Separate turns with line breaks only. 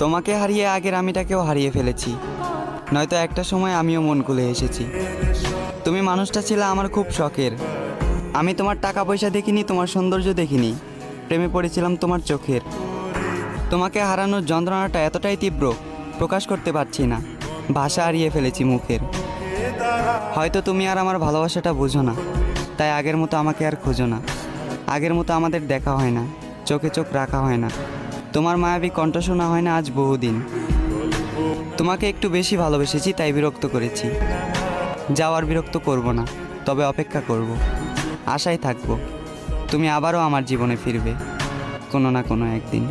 তোমাকে হারিয়ে আগের আমিটাকেও হারিয়ে ফেলেছি, নয়তো একটা সময় আমিও মন খুলে এসেছি। তুমি মানুষটা ছিলে আমার খুব শখের। আমি তোমার টাকা পয়সা দেখিনি, তোমার সৌন্দর্য দেখিনি, প্রেমে পড়েছিলাম তোমার চোখের। তোমাকে হারানোর যন্ত্রণাটা এতটাই তীব্র, প্রকাশ করতে পারছি না, ভাষা হারিয়ে ফেলেছি মুখের। হয়তো তুমি আর আমার ভালোবাসাটা বুঝো না, তাই আগের মতো আমাকে আর খোঁজো না। আগের মতো আমাদের দেখা হয় না, চোখে চোখ রাখা হয় না, তোমার মায়াবী কণ্ঠ শোনা হয় না আজ বহুদিন। তোমাকে একটু বেশি ভালোবেসেছি, তাই বিরক্ত করেছি। যাওয়ার বিরক্ত করব না, তবে অপেক্ষা করব, আশায় থাকবো তুমি আবারও আমার জীবনে ফিরবে কোনো না কোনো একদিন।